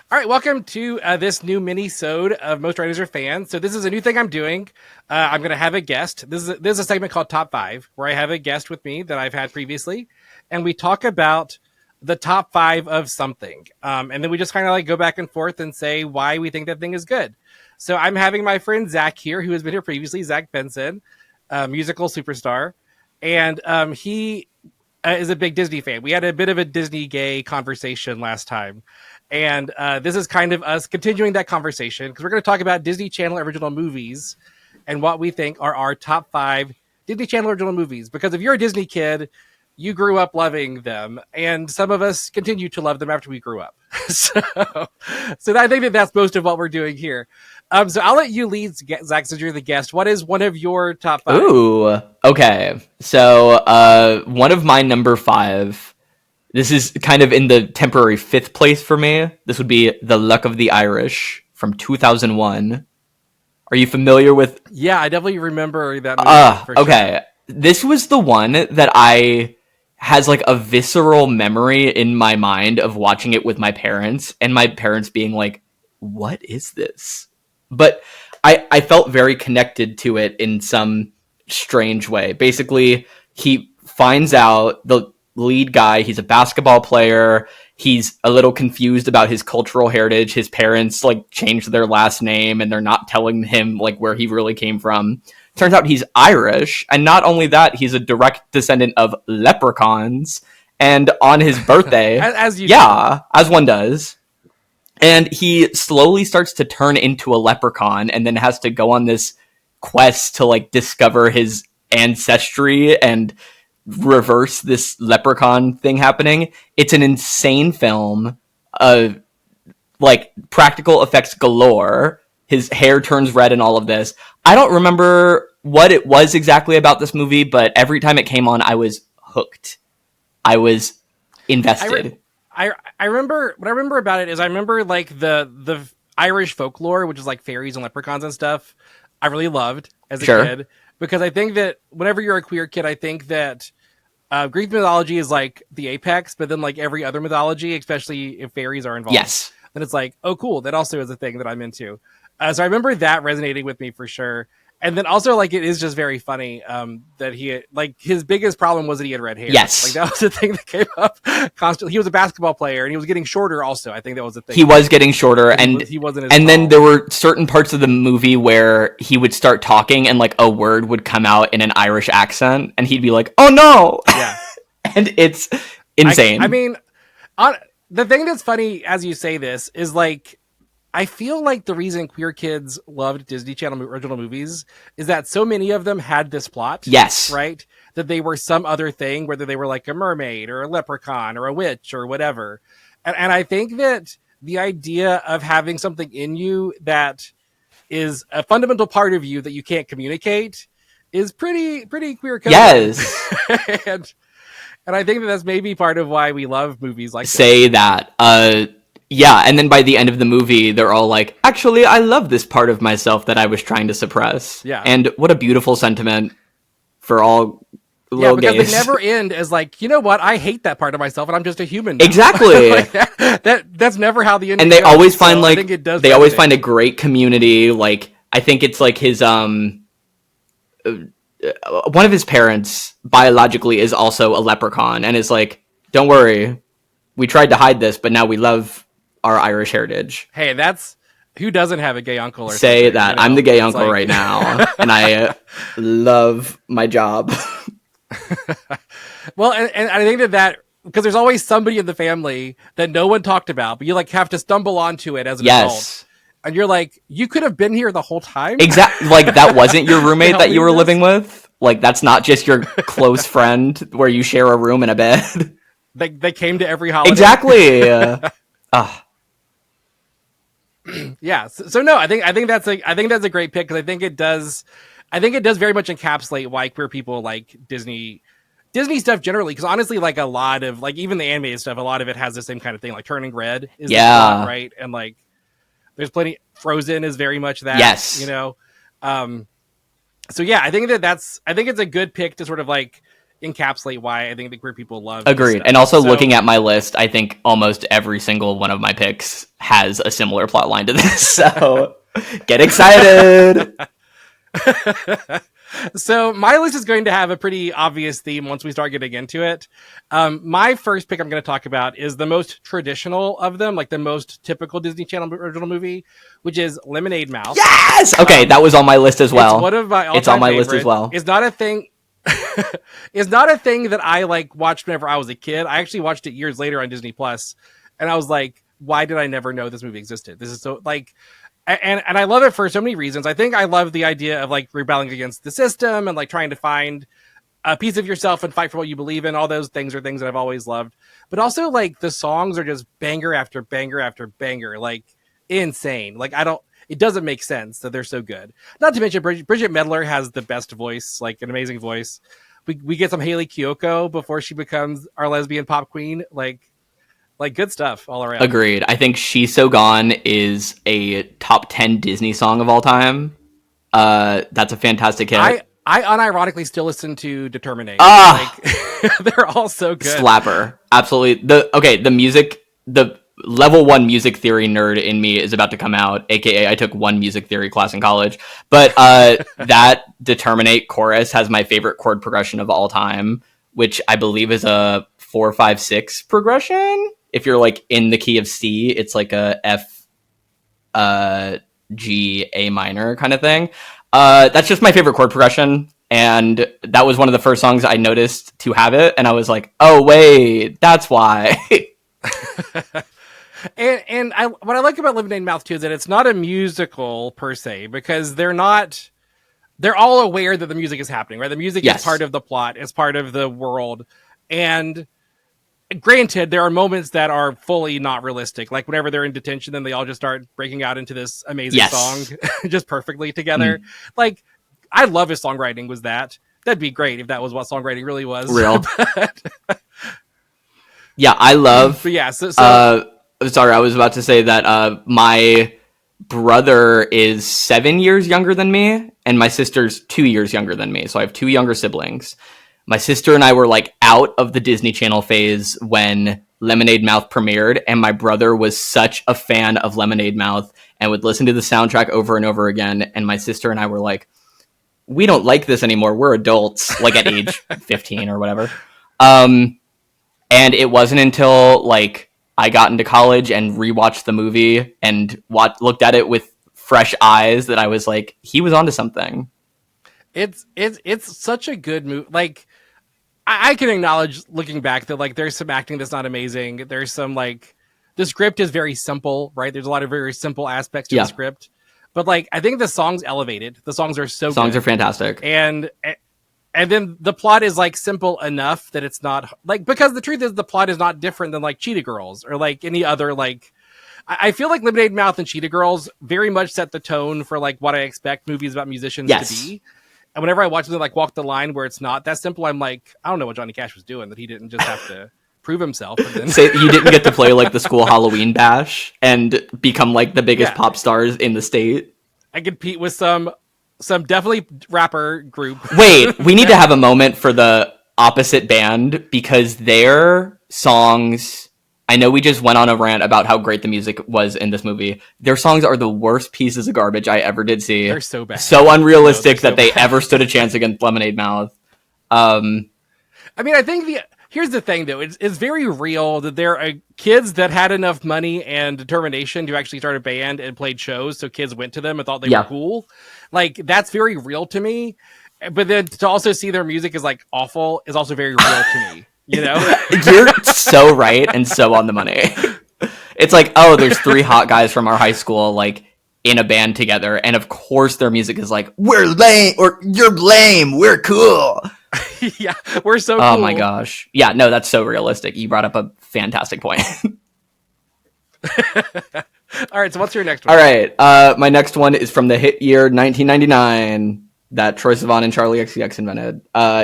All right, welcome to this new mini-sode of Most Writers Are Fans. So this is a new thing I'm doing. I'm going to have a guest. This is a segment called Top 5, where I have a guest with me that I've had previously, and we talk about the top 5 of something. And then we just kind of like go back and forth and say why we think that thing is good. So I'm having my friend Zach here, who has been here previously, Zach Benson, musical superstar. And he is a big Disney fan. We had a bit of a Disney gay conversation last time. And this is kind of us continuing that conversation because we're going to talk about Disney Channel original movies and what we think are our top 5 Disney Channel original movies. Because if you're a Disney kid, you grew up loving them, and some of us continue to love them after we grew up. so I think that's most of what we're doing here. So I'll let you lead, Zach, since you're the guest. What is one of your top 5? Ooh, okay. So one of my number 5. This is kind of in the temporary 5th place for me. This would be The Luck of the Irish from 2001. Are you familiar with? Yeah, I definitely remember that movie. For okay. Sure. This was the one that has like a visceral memory in my mind of watching it with my parents and my parents being like, what is this? But I felt very connected to it in some strange way. Basically, he finds out the lead guy, he's a basketball player, he's a little confused about his cultural heritage. His parents like changed their last name and they're not telling him like where he really came from. Turns out he's Irish, and not only that, he's a direct descendant of leprechauns. And on his birthday, as one does, and he slowly starts to turn into a leprechaun and then has to go on this quest to like discover his ancestry and reverse this leprechaun thing happening. It's an insane film of like practical effects galore. His hair turns red and all of this. I don't remember what it was exactly about this movie, but every time it came on, I was hooked. I was invested. I remember what I remember about it is I remember like the Irish folklore, which is like fairies and leprechauns and stuff. I really loved as a kid because I think that whenever you're a queer kid, I think that Greek mythology is like the apex, but then like every other mythology, especially if fairies are involved, then it's like, oh, cool. That also is a thing that I'm into. So I remember that resonating with me for sure. And then also like it is just very funny that he like his biggest problem was that he had red hair. Yes, like that was the thing that came up constantly. He was a basketball player and he was getting shorter. Also, I think that was the thing. He was getting shorter, and he wasn't. As and tall. Then there were certain parts of the movie where he would start talking and like a word would come out in an Irish accent, and he'd be like, "Oh no!" Yeah, and it's insane. I mean, the thing that's funny as you say this is like, I feel like the reason queer kids loved Disney Channel original movies is that so many of them had this plot. Yes. Right? That they were some other thing, whether they were like a mermaid or a leprechaun or a witch or whatever. And I think that the idea of having something in you that is a fundamental part of you that you can't communicate is pretty queer coded. Yes. and I think that that's maybe part of why we love movies like Say that. Yeah, and then by the end of the movie, they're all like, actually, I love this part of myself that I was trying to suppress. Yeah. And what a beautiful sentiment for all little because gays. they never end as like, you know what, I hate that part of myself and I'm just a human now. Exactly. Like that's never how the end and they goes. always find like, they always find a great community. Like, I think it's like his, one of his parents biologically is also a leprechaun and is like, don't worry, we tried to hide this, but now we love our Irish heritage. Hey, that's who doesn't have a gay uncle or say something, that. You know? I'm the gay uncle like... right now, and I love my job. Well, and I think that because there's always somebody in the family that no one talked about, but you like have to stumble onto it as an adult. And you're like, you could have been here the whole time. Exactly. Like that wasn't your roommate that you were living with. Like that's not just your close friend where you share a room and a bed. They came to every holiday. Exactly. Yeah. So no, I think that's a great pick because I think it does very much encapsulate why queer people like Disney stuff generally. Because honestly, like a lot of like even the animated stuff, a lot of it has the same kind of thing. Like Turning Red is the plot, right, and like there's plenty. Frozen is very much that. Yes. You know. So yeah, I think it's a good pick to sort of like encapsulate why I think the queer people love. Agreed. And also looking at my list, I think almost every single one of my picks has a similar plot line to this. So get excited. So my list is going to have a pretty obvious theme once we start getting into it. My first pick I'm going to talk about is the most traditional of them, like the most typical Disney Channel original movie, which is Lemonade Mouth. Yes! Okay, that was on my list as well. It's one of my all-time It's on my favorite. list as well. It's not a thing. It's not a thing that I like watched whenever I was a kid. I actually watched it years later on Disney Plus, and I was like, why did I never know this movie existed? This is so like, and I love it for so many reasons. I think I love the idea of like rebelling against the system and like trying to find a piece of yourself and fight for what you believe in. All those things are things that I've always loved. But also like the songs are just banger after banger after banger, like insane. Like it doesn't make sense that they're so good. Not to mention Bridget Medler has the best voice, like an amazing voice. We get some Hayley Kiyoko before she becomes our lesbian pop queen. Like good stuff all around. Agreed. I think She's So Gone is a top 10 Disney song of all time. That's a fantastic hit. I unironically still listen to Determinate. They're all so good. Slapper. Absolutely. The music, the level 1 music theory nerd in me is about to come out, aka I took one music theory class in college. But that Determinate chorus has my favorite chord progression of all time, which I believe is a 4-5-6 progression. If you're like in the key of C, it's like a F, G, A minor kind of thing. That's just my favorite chord progression. And that was one of the first songs I noticed to have it. And I was like, oh, wait, that's why. And what I like about Lemonade Mouth too is that it's not a musical per se, because they're all aware that the music is happening, right? The music is part of the plot, it's part of the world. And granted, there are moments that are fully not realistic, like whenever they're in detention, then they all just start breaking out into this amazing song just perfectly together. Like, I love his songwriting. That'd be great if that was what songwriting really was. Real. Yeah, I love. But yeah, sorry, I was about to say that my brother is 7 years younger than me, and my sister's 2 years younger than me. So I have 2 younger siblings. My sister and I were like out of the Disney Channel phase when Lemonade Mouth premiered, and my brother was such a fan of Lemonade Mouth and would listen to the soundtrack over and over again. And my sister and I were like, we don't like this anymore. We're adults, like at age 15 or whatever. And it wasn't until like I got into college and rewatched the movie and looked at it with fresh eyes that I was like, he was onto something. It's such a good movie. Like, I can acknowledge looking back that like there's some acting that's not amazing. There's some like the script is very simple, right? There's a lot of very simple aspects to the script, but like I think the songs elevated. The songs are so songs good. Are fantastic, and then the plot is like simple enough that it's not like, because the truth is the plot is not different than like Cheetah Girls or like any other like. I feel like Lemonade Mouth and Cheetah Girls very much set the tone for like what I expect movies about musicians to be. And whenever I watch them like walk the line where it's not that simple, I'm like, I don't know what Johnny Cash was doing, that he didn't just have to prove himself. And then... Say you didn't get to play like the school Halloween bash and become like the biggest pop stars in the state. I compete with some definitely rapper group. Wait, we need to have a moment for the opposite band, because their songs... I know we just went on a rant about how great the music was in this movie. Their songs are the worst pieces of garbage I ever did see. They're so bad. So unrealistic that they ever stood a chance against Lemonade Mouth. I mean, I think here's the thing, though. It's very real that there are kids that had enough money and determination to actually start a band and played shows, so kids went to them and thought they were cool. Like, that's very real to me. But then to also see their music is like awful is also very real to me. You know, you're so right and so on the money. It's like, oh, there's 3 hot guys from our high school like in a band together, and of course their music is like, we're lame, or you're lame, we're cool. Yeah, we're so cool. Oh my gosh. Yeah, no, that's so realistic. You brought up a fantastic point. All right, so what's your next one? All right, my next one is from the hit year 1999 that Troye Sivan and Charlie XCX invented.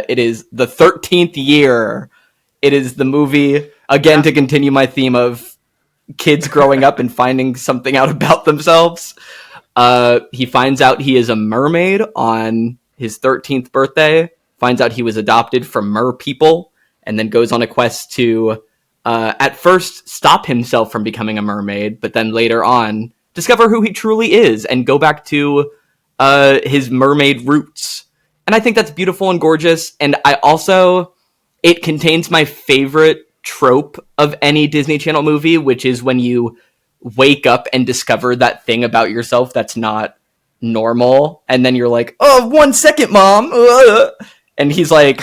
It is The 13th Year. It is the movie, again, to continue my theme of kids growing up and finding something out about themselves. He finds out he is a mermaid on his 13th birthday, finds out he was adopted from mer people, and then goes on a quest to, at first, stop himself from becoming a mermaid, but then later on, discover who he truly is and go back to his mermaid roots. And I think that's beautiful and gorgeous. And it contains my favorite trope of any Disney Channel movie, which is when you wake up and discover that thing about yourself that's not normal, and then you're like, oh, 1 second, mom. And he's like,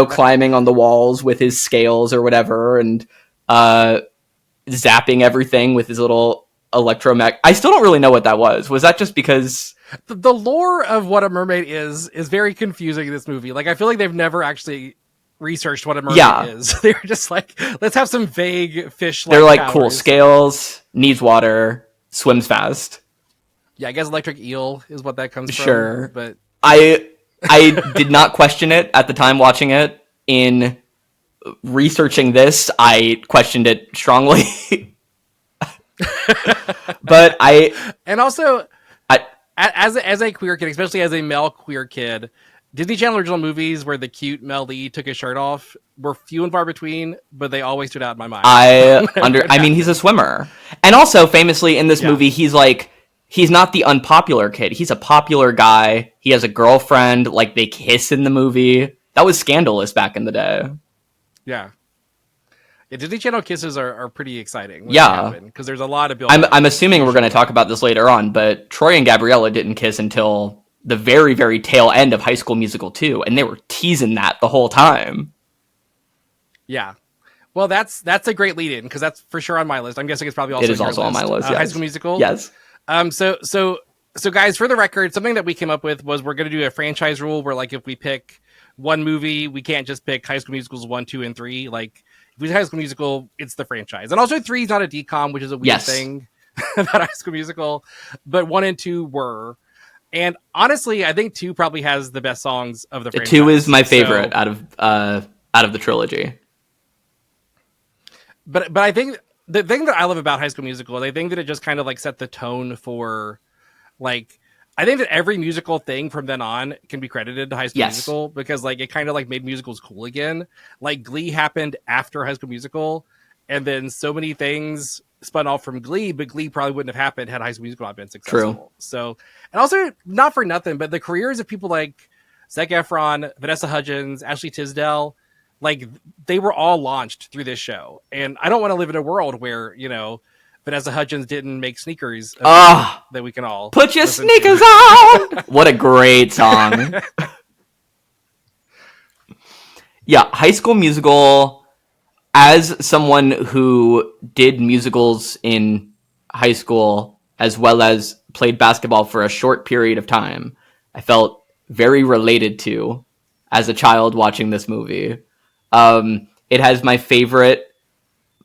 climbing on the walls with his scales or whatever, and zapping everything with his little electromech. I still don't really know what that was. Was that just because the lore of what a mermaid is very confusing in this movie? Like, I feel like they've never actually researched what a mermaid is. They were just like, let's have some vague fish. They're like powers. Cool scales, needs water, swims fast. Yeah, I guess electric eel is what that comes from. Sure, but I did not question it at the time watching it. In researching this, I questioned it strongly. But as a queer kid, especially as a male queer kid, Disney Channel original movies where the cute male lead took his shirt off were few and far between, but they always stood out in my mind. I mean, he's a swimmer. And also, famously, in this movie, he's not the unpopular kid. He's a popular guy. He has a girlfriend. Like, they kiss in the movie. That was scandalous back in the day. Yeah. Disney Channel kisses are pretty exciting. Because there's a lot of build-up. I'm assuming we're going to talk about this later on, but Troy and Gabriella didn't kiss until the very, very tail end of High School Musical 2, and they were teasing that the whole time. Yeah. Well, that's a great lead-in, because that's for sure on my list. I'm guessing it's probably also it is also on my list. Yes. High School Musical. Yes. So guys, for the record, something that we came up with was we're going to do a franchise rule where, like, if we pick one movie, we can't just pick High School Musicals 1, 2, and 3. Like, if we do High School Musical, it's the franchise. And also 3 is not a DCOM, which is a weird thing about High School Musical. But 1 and 2 were. And honestly, I think 2 probably has the best songs of the franchise. 2 is my favorite out of the trilogy. But I think the thing that I love about High School Musical, I think that it just kind of like set the tone for, like, I think that every musical thing from then on can be credited to High School Musical, because like it kind of like made musicals cool again. Like, Glee happened after High School Musical, and then so many things spun off from Glee, but Glee probably wouldn't have happened had High School Musical not been successful. True. So, and also, not for nothing, but the careers of people like Zac Efron, Vanessa Hudgens, Ashley Tisdale, like, they were all launched through this show. And I don't want to live in a world where, Vanessa Hudgens didn't make sneakers that we can all put your sneakers on. What a great song. Yeah, High School Musical, as someone who did musicals in high school as well as played basketball for a short period of time, I felt very related to as a child watching this movie. It has my favorite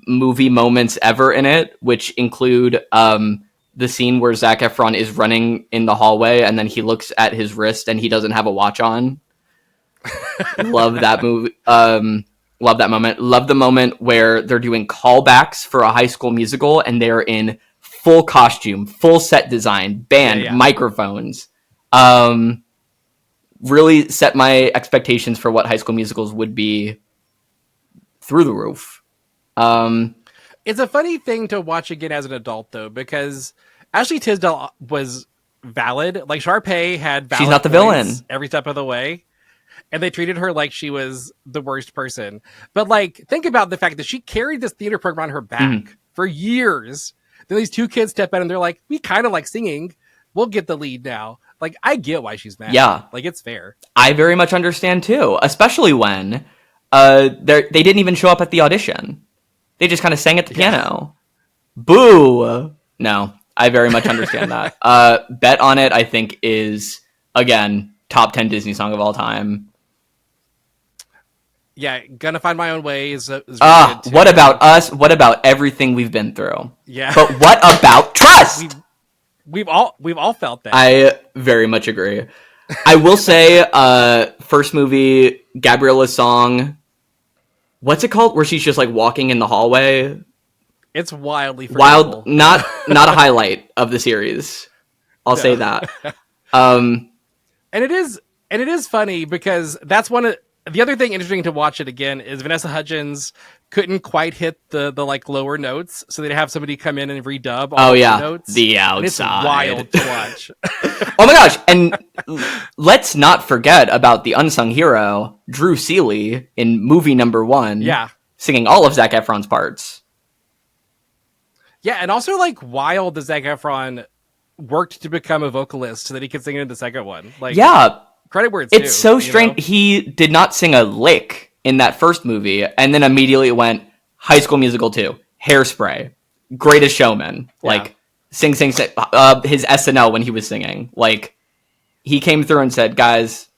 movie moments ever in it, which include the scene where Zac Efron is running in the hallway and then he looks at his wrist and he doesn't have a watch on. Love that movie. Love that moment. Love the moment where they're doing callbacks for a High School Musical and they're in full costume, full set design, band, microphones. Really set my expectations for what High School Musicals would be through the roof. It's a funny thing to watch again as an adult, though, because Ashley Tisdale was valid. Like, Sharpay had valid. She's not the villain every step of the way, and they treated her like she was the worst person. But, like, think about the fact that she carried this theater program on her back for years. Then these 2 kids step in and they're like, "We kind of like singing. We'll get the lead now." Like, I get why she's mad. Yeah, like, it's fair. I very much understand too, especially when they didn't even show up at the audition. They just kind of sang at the piano. Boo! No, I very much understand that. Bet on It, I think, is, again, top 10 Disney song of all time. Yeah, Gonna Find My Own Way is really good too. What about us? What about everything we've been through? Yeah. But what about trust? We've all felt that. I very much agree. I will say, first movie, Gabriella's song, what's it called? Where she's just like walking in the hallway. It's wildly forgettable. Not a highlight of the series. I'll say that. And it is And it is funny because that's one of the other thing interesting to watch it again is Vanessa Hudgens couldn't quite hit the like lower notes, so they'd have somebody come in and redub all the low notes. The outside. And it's wild to watch. Oh my gosh! And let's not forget about the unsung hero, Drew Seeley, in movie number 1. Yeah, singing all of Zac Efron's parts. Yeah, and also like wild that Zac Efron worked to become a vocalist so that he could sing in the second one. Like, yeah, credit where it's due. It's so strange. Know? He did not sing a lick in that first movie, and then immediately went High School Musical 2, Hairspray, Greatest Showman, like sing, his SNL when he was singing. Like, he came through and said, guys,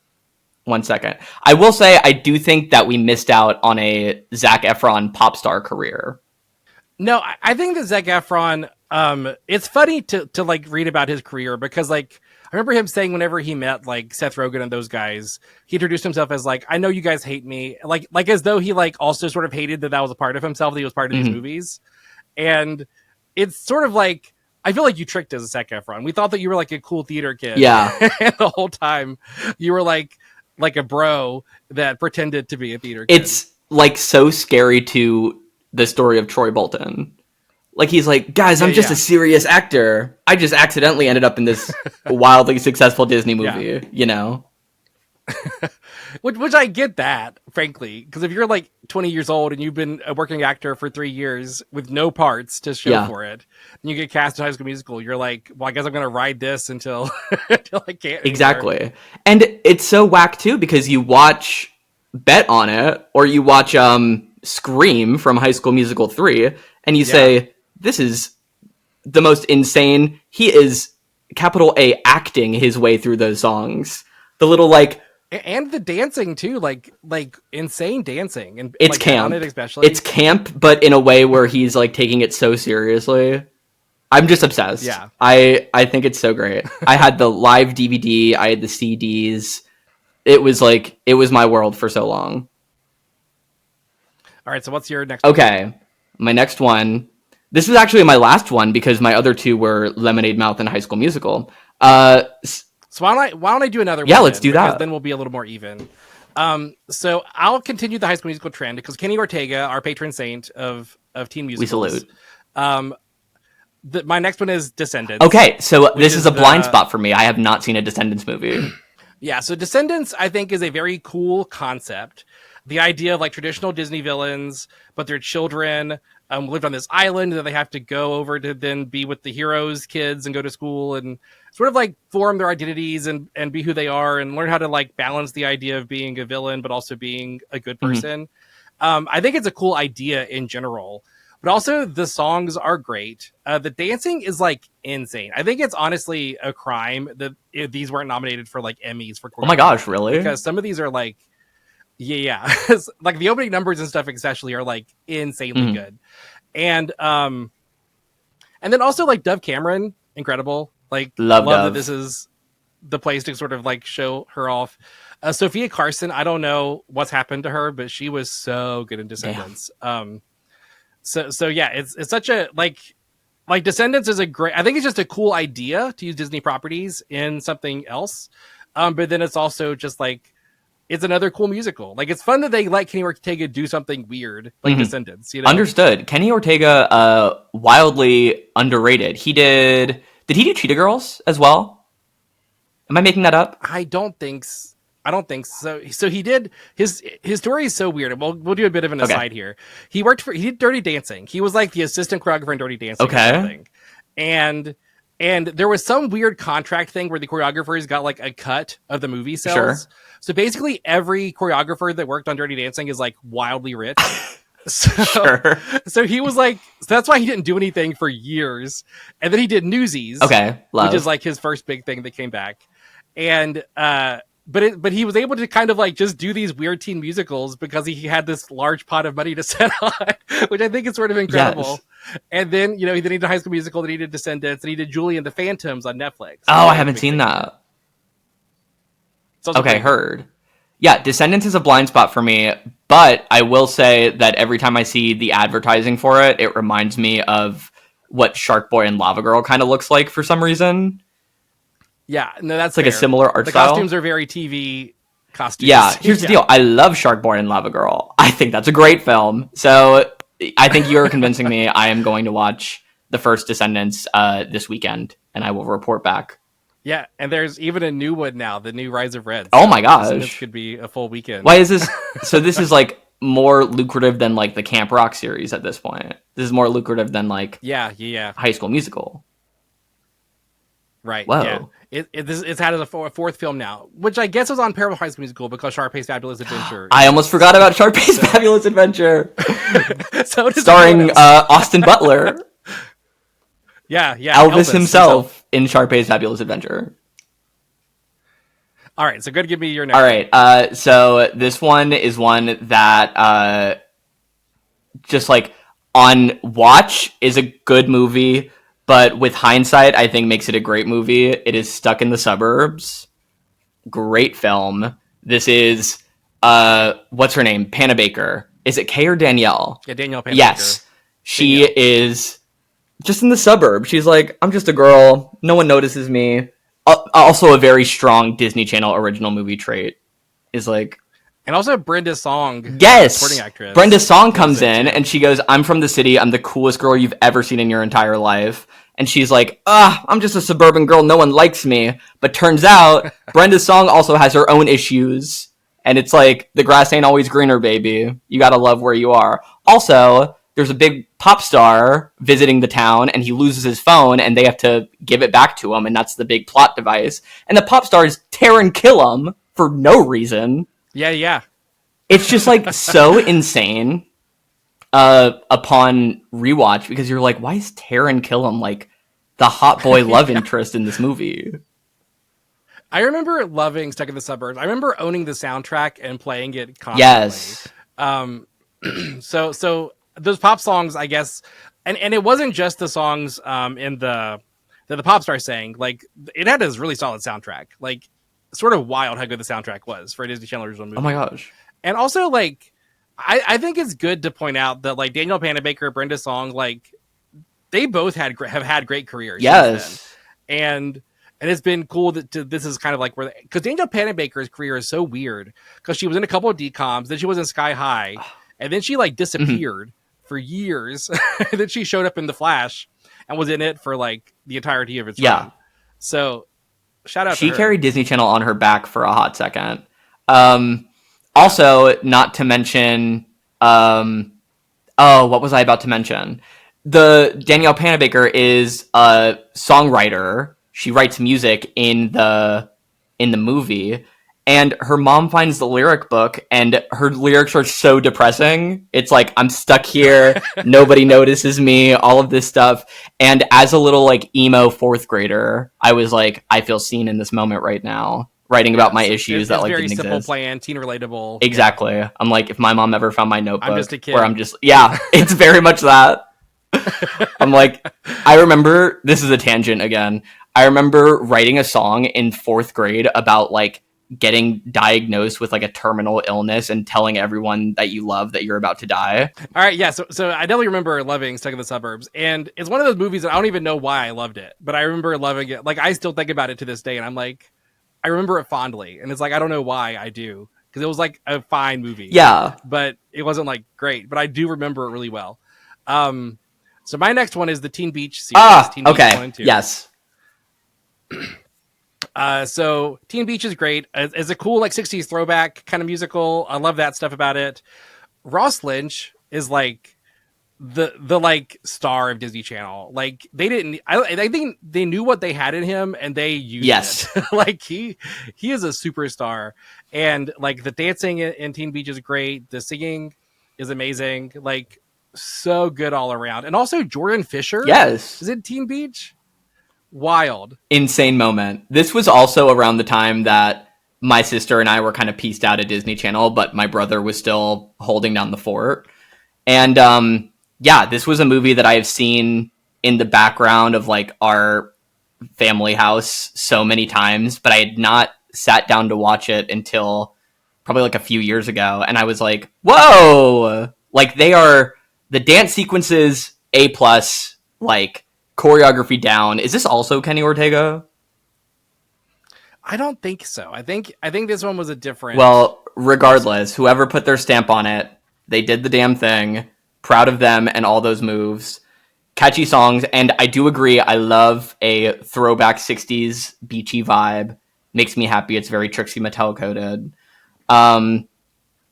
1 second. I will say, I do think that we missed out on a Zac Efron pop star career. No, I think that Zac Efron, it's funny to like read about his career because like, I remember him saying whenever he met like Seth Rogen and those guys, he introduced himself as like, I know you guys hate me. Like as though he like also sort of hated that was a part of himself, that he was part of these movies. And it's sort of like, I feel like you tricked us, Zac Efron. We thought that you were like a cool theater kid. Yeah. And the whole time you were like a bro that pretended to be a theater kid. It's like so scary to the story of Troy Bolton. Like, he's like, guys, I'm just a serious actor. I just accidentally ended up in this wildly successful Disney movie, you know? Which I get that, frankly, because if you're like 20 years old and you've been a working actor for 3 years with no parts to show for it, and you get cast in High School Musical, you're like, well, I guess I'm going to ride this until until I can't. Exactly. Anymore. And it's so whack, too, because you watch Bet on It, or you watch Scream from High School Musical 3, and you say, this is the most insane. He is capital A acting his way through those songs. The little like, and the dancing too, like insane dancing, and it's like, camp. On it especially, it's camp, but in a way where he's like taking it so seriously. I'm just obsessed. Yeah, I think it's so great. I had the live DVD. I had the CDs. It was my world for so long. All right, so what's your next? Okay, my next one. This was actually my last one because my other two were Lemonade Mouth and High School Musical. So why don't I do another one? Yeah, let's do that. Then we'll be a little more even. So I'll continue the High School Musical trend because Kenny Ortega, our patron saint of teen musicals. We salute. My next one is Descendants. Okay, so this is a blind spot for me. I have not seen a Descendants movie. Yeah, so Descendants, I think, is a very cool concept. The idea of like traditional Disney villains, but their children lived on this island that they have to go over to then be with the heroes' kids and go to school and sort of like form their identities and be who they are and learn how to like balance the idea of being a villain, but also being a good person. I think it's a cool idea in general, but also the songs are great. The dancing is like insane. I think it's honestly a crime that these weren't nominated for like Emmys for choreography. Oh my gosh, really? Because some of these are like, yeah. Like the opening numbers and stuff especially are like insanely good. And then also like Dove Cameron, incredible. Like love that this is the place to sort of like show her off. Sophia Carson, I don't know what's happened to her, but she was so good in Descendants. So yeah, it's such a like Descendants is a great, I think it's just a cool idea to use Disney properties in something else. But then it's also just like, it's another cool musical. Like, it's fun that they let Kenny Ortega do something weird, like Descendants. You know? Understood. Kenny Ortega, wildly underrated. Did he do Cheetah Girls as well? Am I making that up? I don't think so. So he did, his story is so weird. We'll do a bit of an aside here. He did Dirty Dancing. He was like the assistant choreographer in Dirty Dancing. Okay. Or something. And there was some weird contract thing where the choreographers got like a cut of the movie sales. Sure. So basically every choreographer that worked on Dirty Dancing is like wildly rich. So he was like, so that's why he didn't do anything for years. And then he did Newsies. Okay. Love. Which is like his first big thing that came back. And, but he was able to kind of like just do these weird teen musicals because he had this large pot of money to set on, which I think is sort of incredible. Yes. And then, you know, then he did High School Musical, then he did Descendants, and he did Julie and the Phantoms on Netflix. Oh, I haven't seen that. Okay, heard. Yeah, Descendants is a blind spot for me, but I will say that every time I see the advertising for it, it reminds me of what Shark Boy and Lava Girl kind of looks like for some reason. Yeah, no, that's It's like a fair. similar art The style. costumes are very TV costumes. Yeah, here's the deal. I love Sharkboy and Lava Girl. I think that's a great film. So I think you're convincing me. I am going to watch the first Descendants this weekend, and I will report back. Yeah, and there's even a new one now, the new Rise of Red. Oh my gosh. This could be a full weekend. Why is this? So this is like more lucrative than like the Camp Rock series at this point. This is more lucrative than like yeah. High School Musical. Right. Whoa. Yeah. It's had as a fourth film now, which I guess was on Paramount High School Musical because Sharpay's Fabulous Adventure. I almost forgot about Sharpay's Fabulous Adventure. So starring Austin Butler. Yeah. Elvis himself in Sharpay's Fabulous Adventure. All right, so good. Give me your next. All right, so this one is one that just like on watch is a good movie, but with hindsight, I think makes it a great movie. It is Stuck in the Suburbs. Great film. This is what's her name? Panabaker. Is it Kay or Danielle? Yeah, Danielle Panabaker. Yes, she is just in the suburbs. She's like, I'm just a girl. No one notices me. Also, a very strong Disney Channel original movie trait is like, and also Brenda Song, yes, supporting actress. Brenda Song comes in and she goes, "I'm from the city. I'm the coolest girl you've ever seen in your entire life." And she's like, I'm just a suburban girl. No one likes me. But turns out Brenda Song also has her own issues, and it's like the grass ain't always greener, baby. You gotta love where you are. Also, there's a big pop star visiting the town and he loses his phone and they have to give it back to him, and that's the big plot device. And the pop star is Taran Killam for no reason. Yeah. It's just like so insane upon rewatch, because you're like, why is Taran Killam like the hot boy love interest in this movie? I remember loving Stuck in the Suburbs. I remember owning the soundtrack and playing it constantly. Yes. So those pop songs, I guess, and it wasn't just the songs in the pop star sang. Like, it had this really solid soundtrack. Like, sort of wild how good the soundtrack was for a Disney Channel original movie. Oh my gosh. And also, like, I think it's good to point out that, like, Danielle Panabaker, Brenda Song, like, they both have had great careers. Yes. And it's been cool that this is kind of like where, because Danielle Panabaker's career is so weird, because she was in a couple of DCOMs, then she was in Sky High, and then she like disappeared for years. And then she showed up in The Flash and was in it for like the entirety of its run. So shout out to her. She carried Disney Channel on her back for a hot second. Also, not to mention, what was I about to mention? The Danielle Panabaker is a songwriter. She writes music in the movie, and her mom finds the lyric book, and her lyrics are so depressing. It's like, I'm stuck here, nobody notices me, all of this stuff. And as a little like emo fourth grader, I was like, I feel seen in this moment right now, writing about my issues that like didn't exist. Very simple plan, teen relatable. Exactly. Yeah. I'm like, if my mom ever found my notebook, I'm just a kid. where I'm just, yeah, it's very much that. I'm like, I remember, this is a tangent again, I remember writing a song in fourth grade about like getting diagnosed with like a terminal illness and telling everyone that you love that you're about to die. All right, yeah, so I definitely remember loving Stuck in the Suburbs, and it's one of those movies that I don't even know why I loved it, but I remember loving it. Like, I still think about it to this day, and I'm like, I remember it fondly, and it's like, I don't know why I do, because it was like a fine movie. Yeah. But it wasn't like great, but I do remember it really well. So my next one is the Teen Beach series. Teen Beach 1 and 2. Yes. So Teen Beach is great. It's a cool like 60s throwback kind of musical. I love that stuff about it. Ross Lynch is like the like star of Disney Channel. Like, they didn't, I think they knew what they had in him and they used it. Like, he is a superstar, and like the dancing in Teen Beach is great. The singing is amazing. Like, so good all around. And also Jordan Fisher. Yes. Is it Teen Beach? Wild. Insane moment. This was also around the time that my sister and I were kind of pieced out of Disney Channel, but my brother was still holding down the fort. And this was a movie that I have seen in the background of like our family house so many times, but I had not sat down to watch it until probably like a few years ago. And I was like, whoa, like the dance sequences, A+, like choreography down. Is this also Kenny Ortega? I don't think so. I think this one was a different. Well, regardless, whoever put their stamp on it, they did the damn thing. Proud of them and all those moves. Catchy songs, and I do agree, I love a throwback 60s beachy vibe. Makes me happy. It's very Trixie Mattel coded.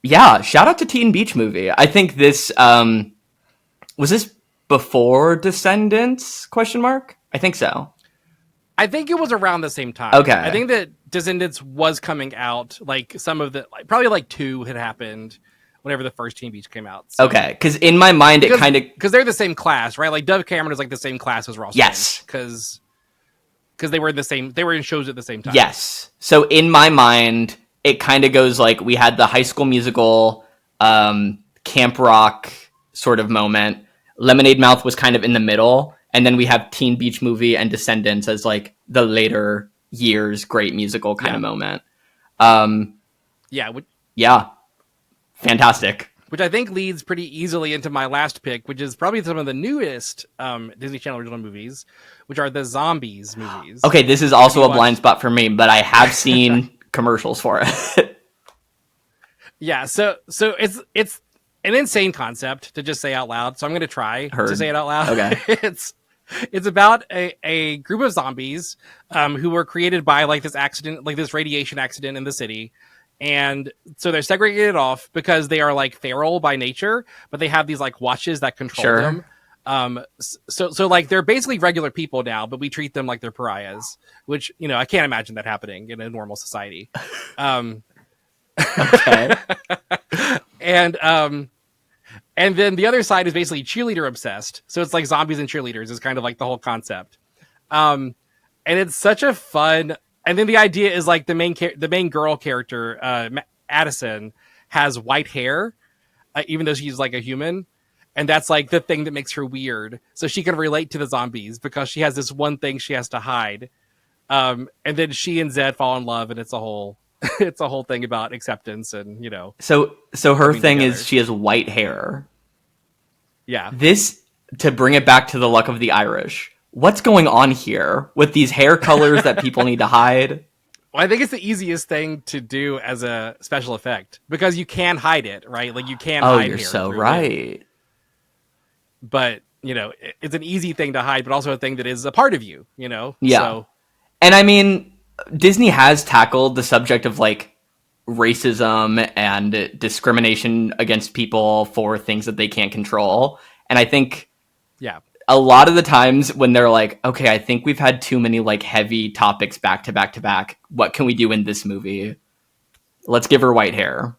Yeah, shout out to Teen Beach Movie. I think this was this before Descendants? Question mark. I think so. I think it was around the same time. Okay. I think that Descendants was coming out. Like some of the, like, probably like 2 had happened whenever the first Teen Beach came out. So. Okay, because in my mind, it kind of... Because they're the same class, right? Like Dove Cameron is like the same class as Ross. Yes. Because they were in the same... They were in shows at the same time. Yes. So in my mind, it kind of goes like we had the High School Musical, Camp Rock sort of moment. Lemonade Mouth was kind of in the middle. And then we have Teen Beach Movie and Descendants as like the later years great musical kind of moment. Yeah. Fantastic. Which I think leads pretty easily into my last pick, which is probably some of the newest Disney Channel original movies, which are the Zombies movies. Okay, this is also a blind spot for me, but I have seen commercials for it. Yeah, so it's an insane concept to just say out loud, so I'm going to try to say it out loud. Okay. It's about a group of zombies who were created by like this accident, like this radiation accident in the city. And so they're segregated off because they are like feral by nature, but they have these like watches that control them. So like they're basically regular people now, but we treat them like they're pariahs, which, you know, I can't imagine that happening in a normal society. Okay. And then the other side is basically cheerleader obsessed. So it's like zombies and cheerleaders is kind of like the whole concept. And it's such a fun. And then the idea is like the main girl character, Addison, has white hair, even though she's like a human. And that's like the thing that makes her weird. So she can relate to the zombies because she has this one thing she has to hide. And then she and Zed fall in love, and it's a whole thing about acceptance and, you know. So her thing together. is she has white hair. Yeah. This, to bring it back to the luck of the Irish, what's going on here with these hair colors that people need to hide? Well, I think it's the easiest thing to do as a special effect because you can hide it, right? Like you can hide you're hair so through right. it. But, you know, it's an easy thing to hide, but also a thing that is a part of you, you know? Yeah. So, and I mean, Disney has tackled the subject of like racism and discrimination against people for things that they can't control. And I think a lot of the times when they're like, okay, I think we've had too many like heavy topics back to back to back. What can we do in this movie? Let's give her white hair.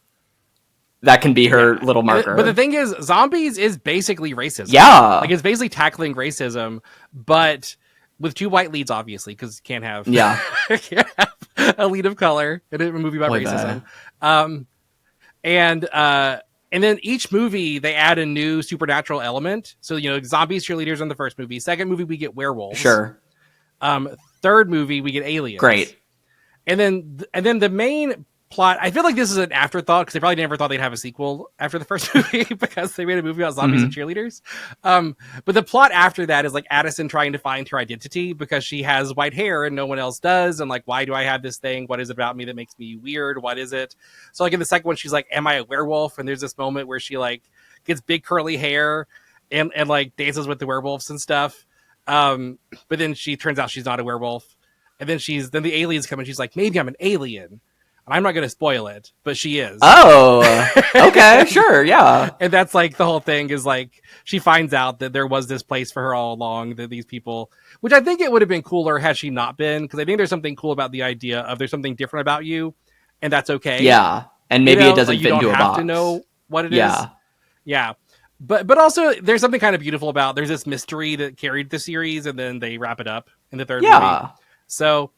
That can be her little marker. But the thing is, Zombies is basically racism. Yeah. Like it's basically tackling racism, but with 2 white leads, obviously, because you can't have a lead of color in a movie about racism. And then each movie they add a new supernatural element. So, you know, zombies, cheerleaders in the first movie. Second movie we get werewolves. Sure. Third movie we get aliens. Great. And then the main plot, I feel like this is an afterthought because they probably never thought they'd have a sequel after the first movie because they made a movie about zombies and cheerleaders. But the plot after that is like Addison trying to find her identity because she has white hair and no one else does. And like, why do I have this thing? What is it about me that makes me weird? What is it? So like in the second one, she's like, am I a werewolf? And there's this moment where she like gets big curly hair and like dances with the werewolves and stuff. But then she turns out she's not a werewolf. And then the aliens come and she's like, maybe I'm an alien. I'm not going to spoil it, but she is. Oh, okay, sure, yeah. And that's like the whole thing is like she finds out that there was this place for her all along, that these people, which I think it would have been cooler had she not been, because I think there's something cool about the idea of there's something different about you, and that's okay. Yeah, and maybe it doesn't fit into a box. You don't have to know what it is. Yeah. Yeah. But also there's something kind of beautiful about there's this mystery that carried the series, and then they wrap it up in the third movie. So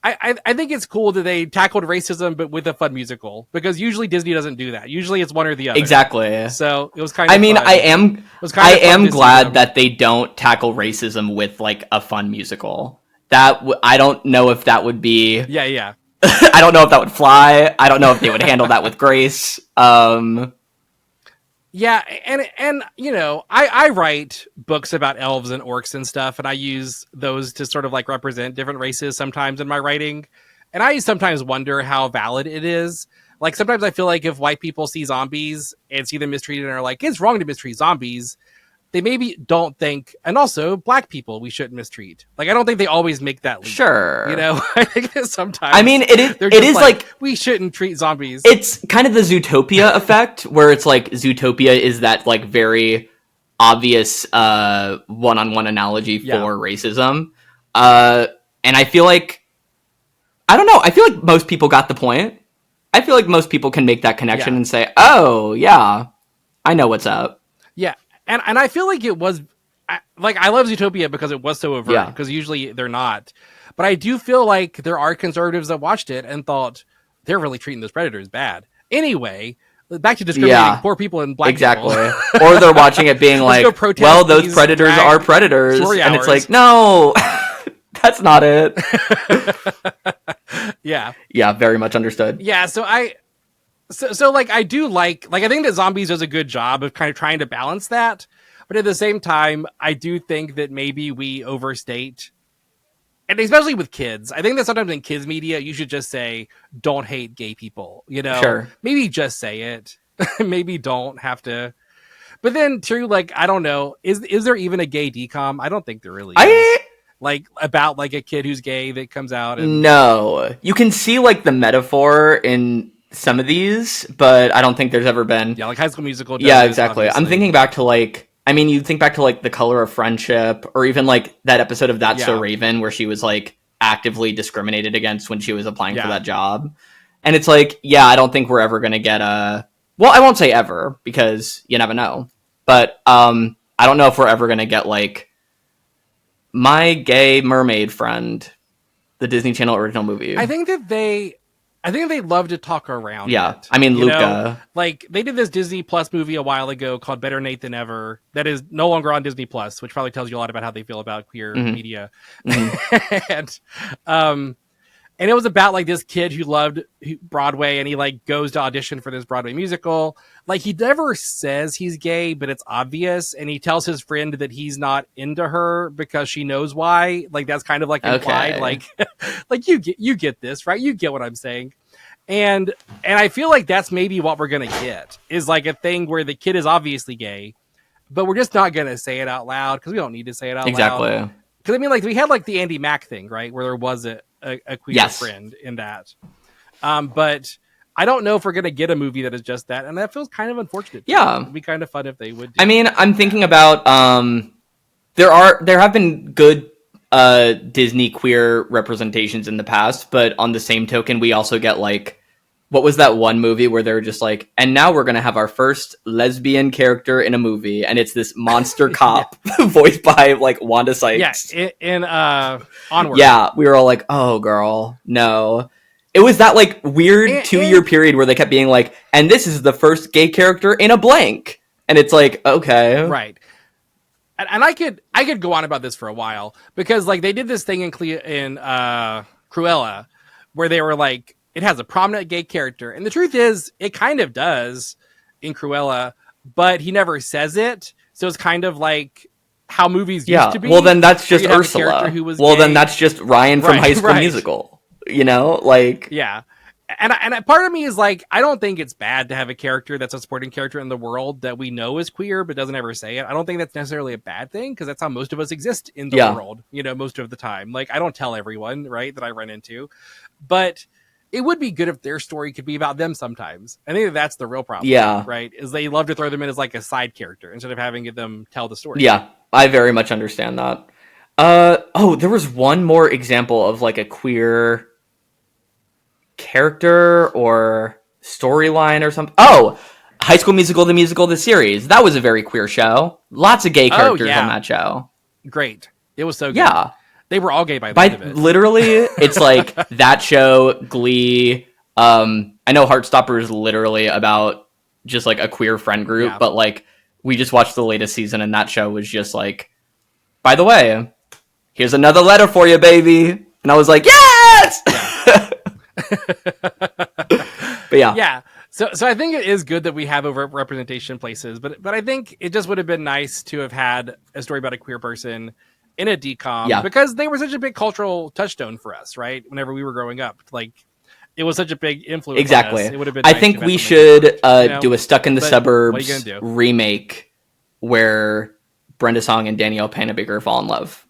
I think it's cool that they tackled racism, but with a fun musical, because usually Disney doesn't do that. Usually it's one or the other. Exactly. So it was kind of I mean, fun. I am glad that they don't tackle racism with like a fun musical. I don't know if that would be... Yeah. I don't know if that would fly. I don't know if they would handle that with grace. Yeah, and you know, I write books about elves and orcs and stuff, and I use those to sort of like represent different races sometimes in my writing. And I sometimes wonder how valid it is. Like, sometimes I feel like if white people see zombies and see them mistreated and are like, it's wrong to mistreat zombies, they maybe don't think, and also black people we shouldn't mistreat. Like, I don't think they always make that leap. Sure. You know, I think that sometimes. I mean, it is like we shouldn't treat zombies. It's kind of the Zootopia effect, where it's like Zootopia is that like very obvious one-on-one analogy for racism. And I feel like, I don't know, I feel like most people got the point. I feel like most people can make that connection and say, oh, yeah, I know what's up. Yeah. And I feel like it was, like, I love Zootopia because it was so overt, because usually they're not. But I do feel like there are conservatives that watched it and thought, they're really treating those predators bad. Anyway, back to discriminating poor people and black people. Or they're watching it being like, well, those predators are predators. And it's like, no, that's not it. Yeah, very much understood. Yeah, so like, I do like I think that Zombies does a good job of kind of trying to balance that, but at the same time, I do think that maybe we overstate, and especially with kids. I think that sometimes in kids media, you should just say, "Don't hate gay people." You know, sure. Maybe just say it. Maybe don't have to. But then, too, like, I don't know, is there even a gay DCOM? I don't think there really is. Like, about like a kid who's gay that comes out. And... No, you can see like the metaphor in some of these, but I don't think there's ever been. Yeah, like High School Musical. Yeah, exactly. Obviously. I'm thinking back to like, I mean, you think back to like The Color of Friendship, or even like that episode of That's So Raven where she was like actively discriminated against when she was applying for that job. And it's like, yeah, I don't think we're ever going to get well, I won't say ever because you never know. But I don't know if we're ever going to get like My Gay Mermaid Friend, the Disney Channel original movie. I think they love to talk around it. I mean, Luca. Know? Like, they did this Disney Plus movie a while ago called Better Nate Than Ever that is no longer on Disney Plus, which probably tells you a lot about how they feel about queer media. And it was about like this kid who loved Broadway, and he like goes to audition for this Broadway musical. Like, he never says he's gay, but it's obvious. And he tells his friend that he's not into her because she knows why. Like, that's kind of like implied, like, like you get this, right? You get what I'm saying. And I feel like that's maybe what we're going to get, is like a thing where the kid is obviously gay, but we're just not going to say it out loud because we don't need to say it out loud. Because I mean, like, we had like the Andy Mack thing, right? Where there was a queer friend in that. But I don't know if we're going to get a movie that is just that. And that feels kind of unfortunate. Yeah. It'd be kind of fun if they would. I mean, I'm thinking about, there have been good Disney queer representations in the past, but on the same token, we also get like, what was that one movie where they were just like, and now we're going to have our first lesbian character in a movie, and it's this monster cop voiced by like Wanda Sykes. Yeah, in Onward. Yeah, we were all like, oh girl, no. It was that like weird 2-year period where they kept being like, and this is the first gay character in a blank. And it's like, okay. Right. And I could go on about this for a while, because like they did this thing in Cruella where they were like, it has a prominent gay character. And the truth is, it kind of does in Cruella, but he never says it. So it's kind of like how movies used to be. Well, then that's just Ursula. Then that's just Ryan from High School Musical. You know, like... Yeah. And part of me is like, I don't think it's bad to have a character that's a supporting character in the world that we know is queer, but doesn't ever say it. I don't think that's necessarily a bad thing, because that's how most of us exist in the world, you know, most of the time. Like, I don't tell everyone, right, that I run into. But it would be good if their story could be about them sometimes. I think that's the real problem. Yeah. Right? Is they love to throw them in as like a side character instead of having them tell the story. Yeah, I very much understand that. There was one more example of like a queer character or storyline or something. High School Musical, the series. That was a very queer show. Lots of gay characters on that show. Great. It was so good. Yeah. They were all gay by the end of it. Literally, it's like that show, Glee. I know Heartstopper is literally about just like a queer friend group, but like we just watched the latest season and that show was just like, by the way, here's another letter for you, baby. And I was like, yes! But yeah. Yeah. So I think it is good that we have over representation places, but I think it just would have been nice to have had a story about a queer person in a DCOM because they were such a big cultural touchstone for us, right? Whenever we were growing up, like it was such a big influence. Exactly. On us. It would have been. I nice think to we eventually should make it work, do a Stuck in the But Suburbs what are you gonna do? remake where Brenda Song and Danielle Panabaker fall in love.